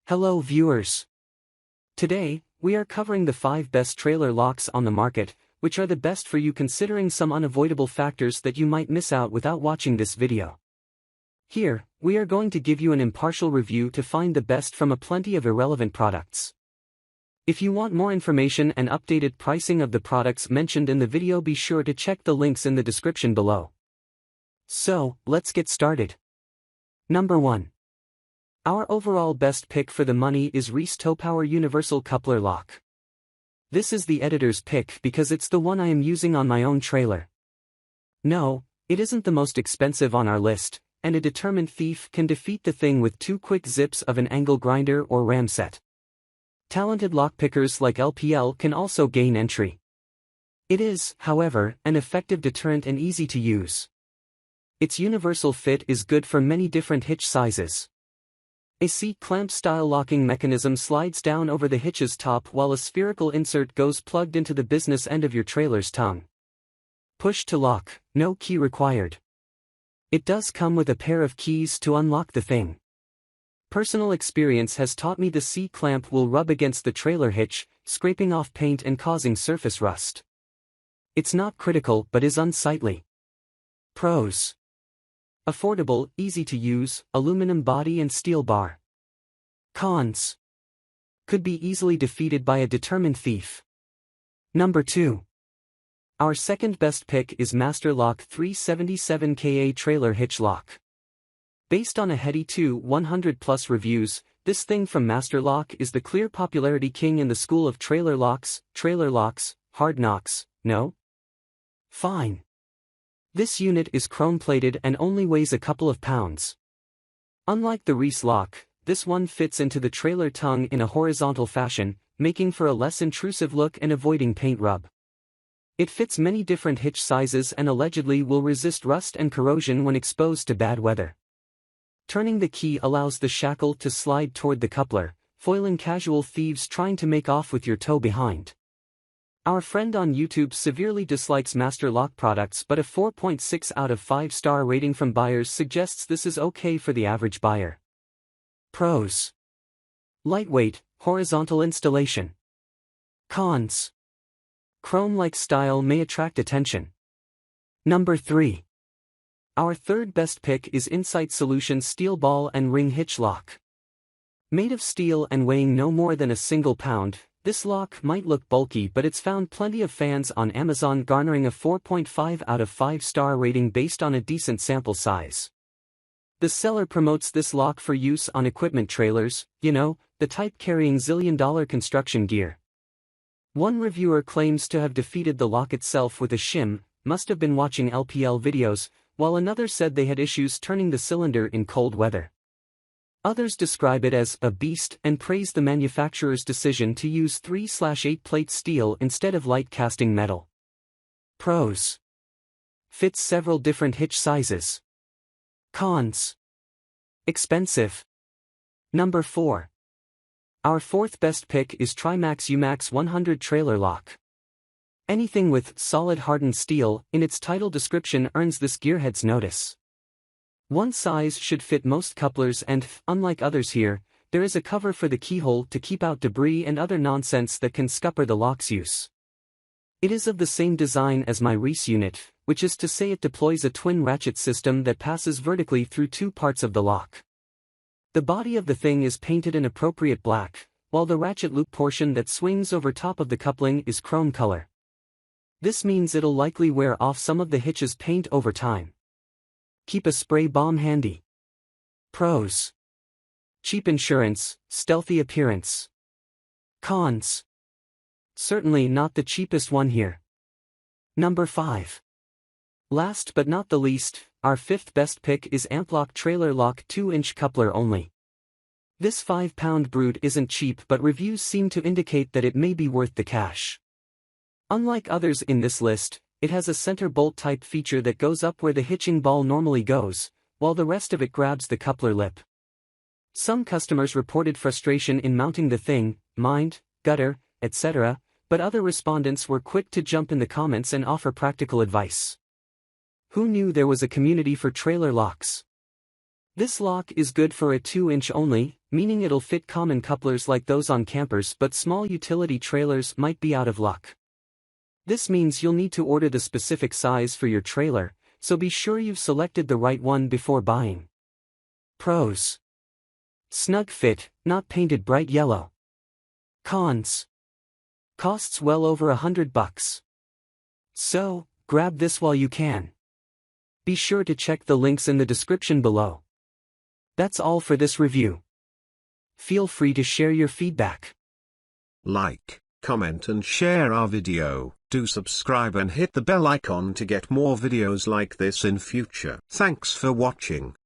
Hello viewers. Today, we are covering the 5 best trailer locks on the market, which are the best for you considering some unavoidable factors that you might miss out without watching this video. Here, we are going to give you an impartial review to find the best from a plenty of irrelevant products. If you want more information and updated pricing of the products mentioned in the video, be sure to check the links in the description below. So, let's get started. Number 1. Our overall best pick for the money is Reese Towpower Universal Coupler Lock. This is the editor's pick because it's the one I am using on my own trailer. No, it isn't the most expensive on our list, and a determined thief can defeat the thing with 2 quick zips of an angle grinder or ram set. Talented lockpickers like LPL can also gain entry. It is, however, an effective deterrent and easy to use. Its universal fit is good for many different hitch sizes. A C-clamp-style locking mechanism slides down over the hitch's top while a spherical insert goes plugged into the business end of your trailer's tongue. Push to lock, no key required. It does come with a pair of keys to unlock the thing. Personal experience has taught me the C-clamp will rub against the trailer hitch, scraping off paint and causing surface rust. It's not critical but is unsightly. Pros: affordable, easy to use, aluminum body and steel bar. Cons: could be easily defeated by a determined thief. Number 2. Our second best pick is Master Lock 377 kA Trailer Hitch Lock. Based on a heady 100+ reviews, this thing from Master Lock is the clear popularity king in the school of trailer locks, hard knocks, no? Fine. This unit is chrome-plated and only weighs a couple of pounds. Unlike the Reese lock, this one fits into the trailer tongue in a horizontal fashion, making for a less intrusive look and avoiding paint rub. It fits many different hitch sizes and allegedly will resist rust and corrosion when exposed to bad weather. Turning the key allows the shackle to slide toward the coupler, foiling casual thieves trying to make off with your toe behind. Our friend on YouTube severely dislikes Master Lock products, but a 4.6 out of 5 star rating from buyers suggests this is okay for the average buyer. Pros: lightweight, horizontal installation. Cons: chrome-like style may attract attention. Number 3. Our third best pick is Insight Solutions Steel Ball and Ring Hitch Lock. Made of steel and weighing no more than a single pound, this lock might look bulky, but it's found plenty of fans on Amazon, garnering a 4.5 out of 5 star rating based on a decent sample size. The seller promotes this lock for use on equipment trailers, the type carrying zillion-dollar construction gear. One reviewer claims to have defeated the lock itself with a shim, must have been watching LPL videos, while another said they had issues turning the cylinder in cold weather. Others describe it as a beast and praise the manufacturer's decision to use 3/8 plate steel instead of light casting metal. Pros: fits several different hitch sizes. Cons: expensive. Number 4. Our fourth best pick is Trimax UMAX 100 Trailer Lock. Anything with solid hardened steel in its title description earns this gearhead's notice. One size should fit most couplers and, unlike others here, there is a cover for the keyhole to keep out debris and other nonsense that can scupper the lock's use. It is of the same design as my Reese unit, which is to say it deploys a twin ratchet system that passes vertically through 2 parts of the lock. The body of the thing is painted an appropriate black, while the ratchet loop portion that swings over top of the coupling is chrome color. This means it'll likely wear off some of the hitch's paint over time. Keep a spray bomb handy. Pros: cheap insurance, stealthy appearance. Cons: certainly not the cheapest one here. Number 5. Last but not the least, our fifth best pick is AMPLOCK Trailer Lock 2-inch coupler only. This 5-pound brute isn't cheap, but reviews seem to indicate that it may be worth the cash. Unlike others in this list, it has a center bolt type feature that goes up where the hitching ball normally goes, while the rest of it grabs the coupler lip. Some customers reported frustration in mounting the thing, gutter, etc., but other respondents were quick to jump in the comments and offer practical advice. Who knew there was a community for trailer locks? This lock is good for a 2-inch only, meaning it'll fit common couplers like those on campers, but small utility trailers might be out of luck. This means you'll need to order the specific size for your trailer, so be sure you've selected the right one before buying. Pros: snug fit, not painted bright yellow. Cons: costs well over $100. So, grab this while you can. Be sure to check the links in the description below. That's all for this review. Feel free to share your feedback. Like, comment and share our video. Do subscribe and hit the bell icon to get more videos like this in future. Thanks for watching.